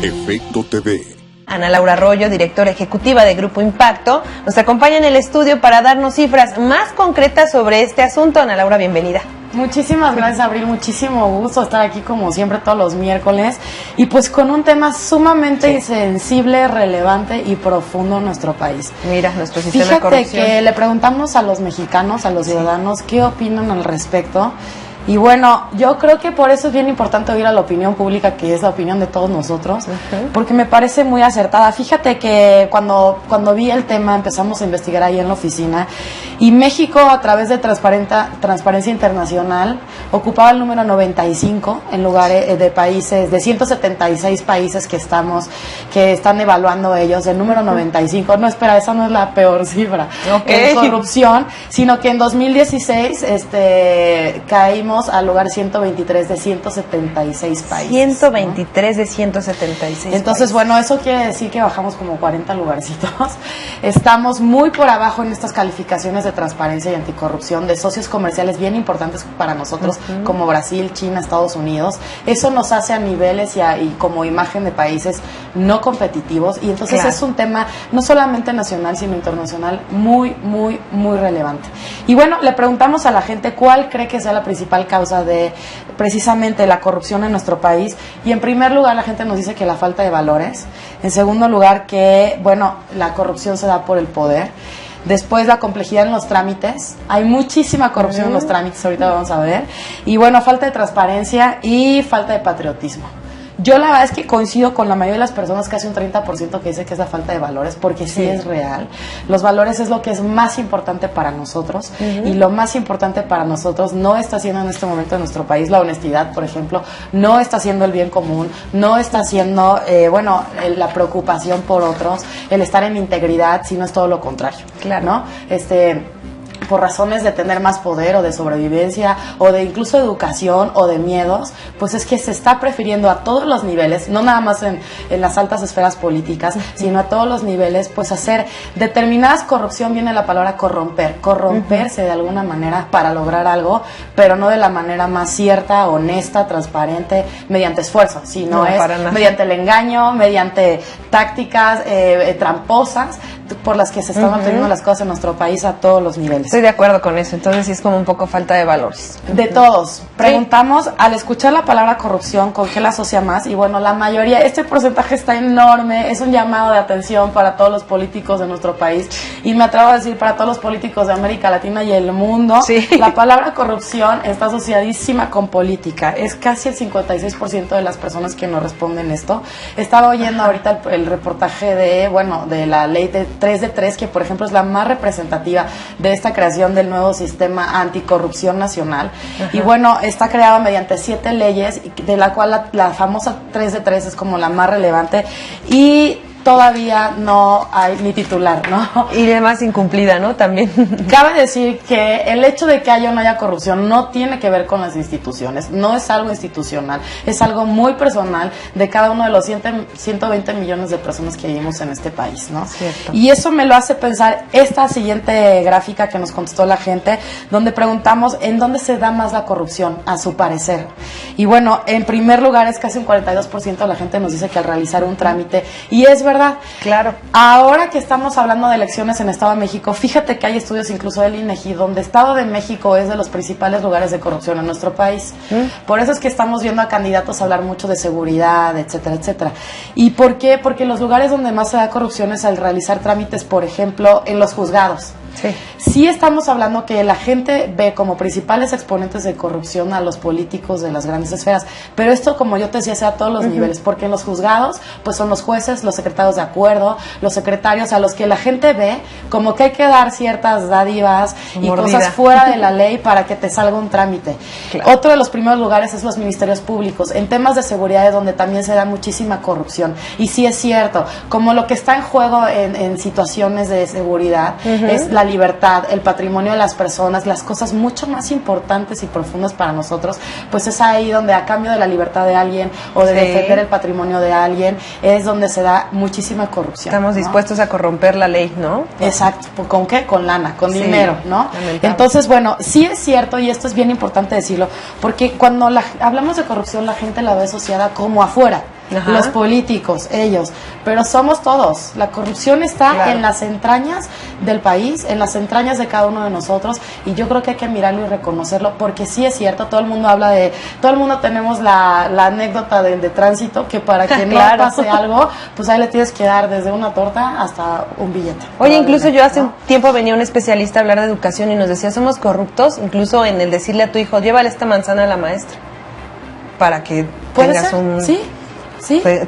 Efecto TV. Ana Laura Arroyo, directora ejecutiva de Grupo Impacto, nos acompaña en el estudio para darnos cifras más concretas sobre este asunto. Ana Laura, bienvenida. Muchísimas gracias, Abril, muchísimo gusto estar aquí como siempre todos los miércoles y pues con un tema sumamente sensible, relevante y profundo en nuestro país. Mira, nuestro sistema de corrupción. Fíjate que le preguntamos a los mexicanos, a los ciudadanos, qué opinan al respecto. Y bueno, yo creo que por eso es bien importante oír a la opinión pública, que es la opinión de todos nosotros, porque me parece muy acertada. Fíjate que cuando vi el tema empezamos a investigar ahí en la oficina y México a través de Transparencia Internacional ocupaba el número 95 en lugar de países, de 176 países que están evaluando ellos, el número 95. No, espera, esa no es la peor cifra en corrupción, sino que en 2016 caímos al lugar 123 de 176 países. 123 de 176 Entonces, países. bueno, eso quiere decir que bajamos como 40 lugarcitos. Estamos muy por abajo en estas calificaciones de transparencia y anticorrupción de socios comerciales bien importantes para nosotros, como Brasil, China, Estados Unidos. Eso nos hace a niveles y como imagen de países no competitivos. Y entonces es un tema no solamente nacional, sino internacional muy, muy, muy relevante. Y bueno, le preguntamos a la gente cuál cree que sea la principal causa de precisamente la corrupción en nuestro país, y en primer lugar la gente nos dice que la falta de valores, en segundo lugar que, bueno, la corrupción se da por el poder, después la complejidad en los trámites, hay muchísima corrupción en los trámites, ahorita vamos a ver, y bueno, falta de transparencia y falta de patriotismo. Yo la verdad es que coincido con la mayoría de las personas, casi un 30% que dice que es la falta de valores, porque sí es real. Los valores es lo que es más importante para nosotros, y lo más importante para nosotros no está siendo en este momento en nuestro país la honestidad, por ejemplo, no está siendo el bien común, no está siendo, la preocupación por otros, el estar en integridad, sino es todo lo contrario, ¿no? Por razones de tener más poder o de sobrevivencia o de incluso educación o de miedos, pues es que se está prefiriendo a todos los niveles, no nada más en las altas esferas políticas, sino a todos los niveles, pues hacer determinadas corrupción, viene la palabra corromperse de alguna manera para lograr algo, pero no de la manera más cierta, honesta, transparente, mediante esfuerzo, sino mediante el engaño, mediante tácticas tramposas por las que se están manteniendo las cosas en nuestro país a todos los niveles. Estoy de acuerdo con eso, entonces sí es como un poco falta de valores. De todos. Preguntamos, al escuchar la palabra corrupción, ¿con qué la asocia más? Y bueno, la mayoría, este porcentaje está enorme, es un llamado de atención para todos los políticos de nuestro país, y me atrevo a decir para todos los políticos de América Latina y el mundo. La palabra corrupción está asociadísima con política, es casi el 56% de las personas que nos responden esto. Estaba oyendo ahorita el reportaje de la ley de 3 de 3, que por ejemplo es la más representativa de esta creación del nuevo sistema anticorrupción nacional. Y bueno, está creado mediante 7 leyes, de la cual la famosa 3 de 3 es como la más relevante, y todavía no hay ni titular, ¿no? Y además incumplida, ¿no? También. Cabe decir que el hecho de que haya o no haya corrupción no tiene que ver con las instituciones, no es algo institucional, es algo muy personal de cada uno de los 120 millones de personas que vivimos en este país, ¿no? Cierto. Y eso me lo hace pensar esta siguiente gráfica que nos contestó la gente, donde preguntamos en dónde se da más la corrupción, a su parecer. Y bueno, en primer lugar es casi un 42% de la gente nos dice que al realizar un trámite, y es verdad. Claro. Ahora que estamos hablando de elecciones en Estado de México, fíjate que hay estudios incluso del INEGI donde Estado de México es de los principales lugares de corrupción en nuestro país. Por eso es que estamos viendo a candidatos hablar mucho de seguridad, etcétera, etcétera. ¿Y por qué? Porque los lugares donde más se da corrupción es al realizar trámites, por ejemplo, en los juzgados. Sí estamos hablando que la gente ve como principales exponentes de corrupción a los políticos de las grandes esferas, pero esto, como yo te decía, sea a todos los niveles, porque en los juzgados pues son los jueces, los secretarios de acuerdo, los secretarios a los que la gente ve como que hay que dar ciertas dádivas y cosas fuera de la ley para que te salga un trámite. Otro de los primeros lugares es los ministerios públicos, en temas de seguridad, donde también se da muchísima corrupción, y sí es cierto, como lo que está en juego en situaciones de seguridad es la libertad, el patrimonio de las personas, las cosas mucho más importantes y profundas para nosotros, pues es ahí donde a cambio de la libertad de alguien o de defender el patrimonio de alguien, es donde se da muchísima corrupción. Estamos dispuestos a corromper la ley, ¿no? Exacto. ¿Con qué? Con lana, con dinero, ¿no? Entonces, bueno, sí es cierto, y esto es bien importante decirlo, porque cuando hablamos de corrupción, la gente la ve asociada como afuera. Ajá. los políticos, ellos, pero somos todos. La corrupción está en las entrañas del país, en las entrañas de cada uno de nosotros, y yo creo que hay que mirarlo y reconocerlo, porque sí es cierto, todo el mundo habla de, todo el mundo tenemos la anécdota del de tránsito, que para que no pase algo, pues ahí le tienes que dar desde una torta hasta un billete. Oye, incluso yo hace un tiempo venía un especialista a hablar de educación y nos decía, somos corruptos, incluso en el decirle a tu hijo, llévale esta manzana a la maestra, para que tengas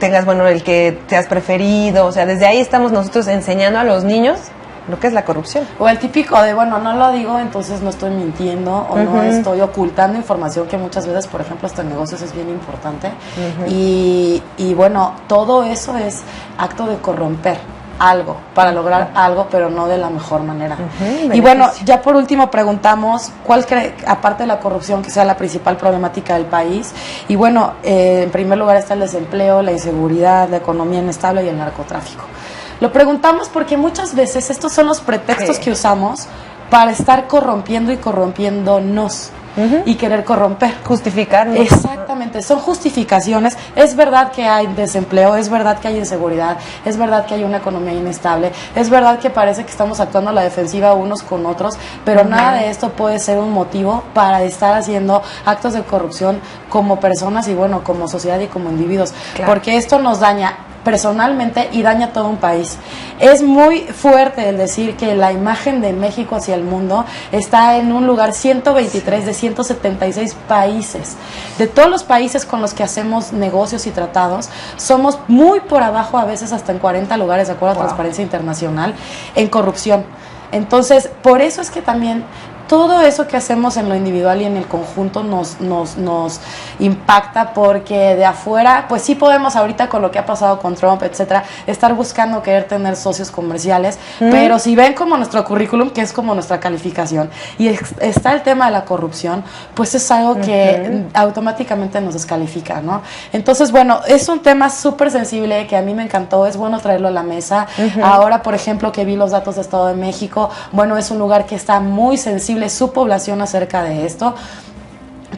tengas, bueno, el que te has preferido. O sea, desde ahí estamos nosotros enseñando a los niños lo que es la corrupción. O el típico de, bueno, no lo digo, entonces no estoy mintiendo, o no estoy ocultando información, que muchas veces, por ejemplo, hasta en negocios es bien importante. Y bueno, todo eso es acto de corromper algo, para lograr algo, pero no de la mejor manera. Y bueno, ya por último preguntamos, ¿cuál cree, aparte de la corrupción, que sea la principal problemática del país? Y bueno, en primer lugar está el desempleo, la inseguridad, la economía inestable y el narcotráfico. Lo preguntamos porque muchas veces estos son los pretextos que usamos para estar corrompiendo y corrompiéndonos. Y querer corromper. Justificarnos. Exactamente, son justificaciones. Es verdad que hay desempleo, es verdad que hay inseguridad, es verdad que hay una economía inestable, es verdad que parece que estamos actuando a la defensiva unos con otros, pero nada de esto puede ser un motivo para estar haciendo actos de corrupción como personas y bueno, como sociedad y como individuos, porque esto nos daña personalmente y daña a todo un país. Es muy fuerte el decir que la imagen de México hacia el mundo está en un lugar 123 de 176 países. De todos los países con los que hacemos negocios y tratados, somos muy por abajo, a veces hasta en 40 lugares, de acuerdo a Transparencia Internacional, en corrupción. Entonces, por eso es que también todo eso que hacemos en lo individual y en el conjunto nos impacta, porque de afuera, pues sí podemos ahorita con lo que ha pasado con Trump, etcétera, estar buscando querer tener socios comerciales, pero si ven como nuestro currículum, que es como nuestra calificación, y está el tema de la corrupción, pues es algo que automáticamente nos descalifica, ¿no? Entonces, bueno, es un tema súper sensible que a mí me encantó, es bueno traerlo a la mesa. Ahora, por ejemplo, que vi los datos de Estado de México, bueno, es un lugar que está muy sensible su población acerca de esto.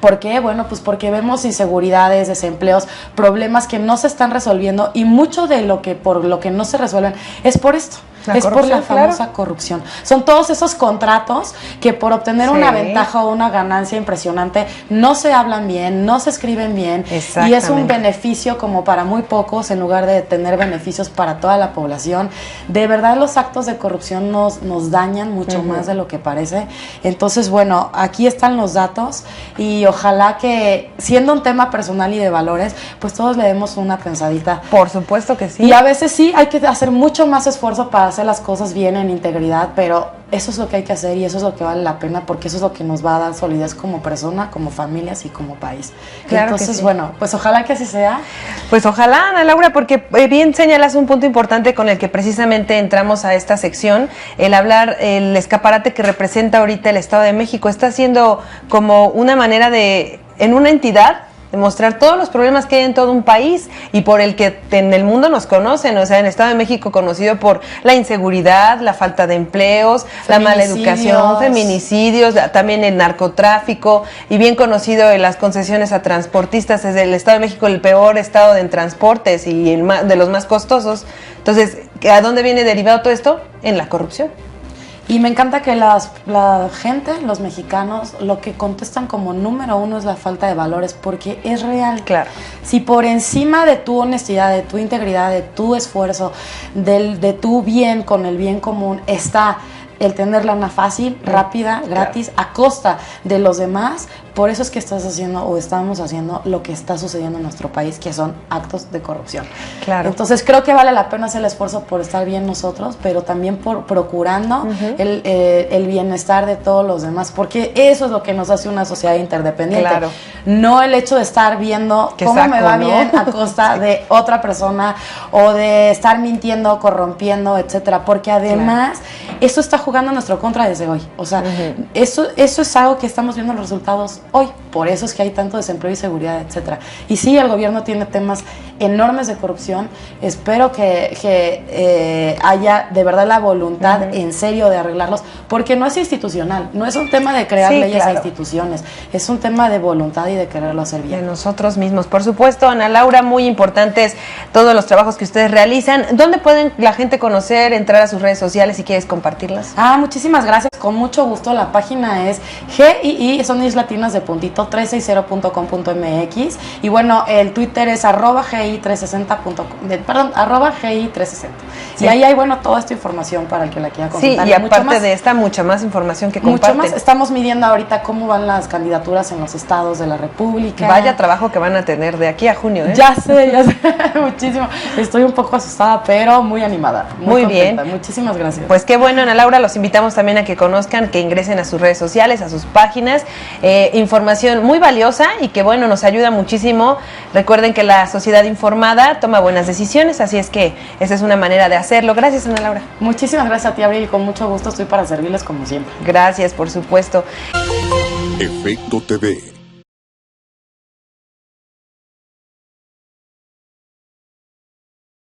¿Por qué? Bueno, pues porque vemos inseguridades, desempleos, problemas que no se están resolviendo, y mucho de lo que por lo que no se resuelven es por esto. Es por la famosa corrupción. Son todos esos contratos que por obtener una ventaja o una ganancia impresionante no se hablan bien, no se escriben bien, y es un beneficio como para muy pocos en lugar de tener beneficios para toda la población. De verdad, los actos de corrupción nos dañan mucho más de lo que parece. Entonces, bueno, aquí están los datos, y ojalá que, siendo un tema personal y de valores, pues todos le demos una pensadita. Por supuesto que sí. Y a veces sí hay que hacer mucho más esfuerzo para hacer las cosas bien, en integridad, pero eso es lo que hay que hacer, y eso es lo que vale la pena, porque eso es lo que nos va a dar solidez como persona, como familias y como país. Claro. Entonces, bueno, pues ojalá que así sea. Pues ojalá, Ana Laura, porque bien señalas un punto importante con el que precisamente entramos a esta sección, el hablar, el escaparate que representa ahorita el Estado de México. Está siendo como una manera de, en una entidad, demostrar todos los problemas que hay en todo un país y por el que en el mundo nos conocen. O sea, en el Estado de México conocido por la inseguridad, la falta de empleos, la mala educación, feminicidios, también el narcotráfico, y bien conocido en las concesiones a transportistas. Es el Estado de México el peor estado en transportes y de los más costosos. Entonces, ¿a dónde viene derivado todo esto? En la corrupción. Y me encanta que la gente, los mexicanos, lo que contestan como número uno es la falta de valores, porque es real. Claro. Si por encima de tu honestidad, de tu integridad, de tu esfuerzo, de tu bien con el bien común, está el tener lana fácil, rápida, gratis, a costa de los demás, por eso es que estás haciendo o estamos haciendo lo que está sucediendo en nuestro país, que son actos de corrupción. Claro. Entonces creo que vale la pena hacer el esfuerzo por estar bien nosotros, pero también por procurando el bienestar de todos los demás, porque eso es lo que nos hace una sociedad interdependiente. Claro. No el hecho de estar viendo cómo me va bien a costa de otra persona, o de estar mintiendo, corrompiendo, etcétera, porque además eso está jugando a nuestro contra desde hoy. O sea, eso es algo que estamos viendo los resultados hoy. Por eso es que hay tanto desempleo y seguridad, etcétera. Y sí, el gobierno tiene temas enormes de corrupción. Espero que haya de verdad la voluntad en serio de arreglarlos, porque no es institucional, no es un tema de crear leyes a instituciones, es un tema de voluntad y de quererlo hacer bien. De nosotros mismos, por supuesto. Ana Laura, muy importantes todos los trabajos que ustedes realizan. ¿Dónde pueden la gente conocer, entrar a sus redes sociales si quieres compartirlas? Muchísimas gracias, con mucho gusto. La página es GII, son Is latinas de puntito, 360.com.mx, y bueno, el Twitter es @GI360, @GI360. Sí. Y ahí hay, bueno, toda esta información para el que la quiera consultar. Sí, y aparte de esta, mucha más información que comparten. Mucho más. Estamos midiendo ahorita cómo van las candidaturas en los estados de la República. Vaya trabajo que van a tener de aquí a junio, ¿eh? Ya sé, muchísimo. Estoy un poco asustada, pero muy animada. Muy contenta. Bien. Muchísimas gracias. Pues qué bueno, Ana Laura. Los invitamos también a que conozcan, que ingresen a sus redes sociales, a sus páginas. Información muy valiosa y que, bueno, nos ayuda muchísimo. Recuerden que la sociedad informada toma buenas decisiones, así es que esa es una manera de hacerlo. Gracias, Ana Laura. Muchísimas gracias a ti, Abril, y con mucho gusto estoy para servirles como siempre. Gracias, por supuesto. Efecto TV.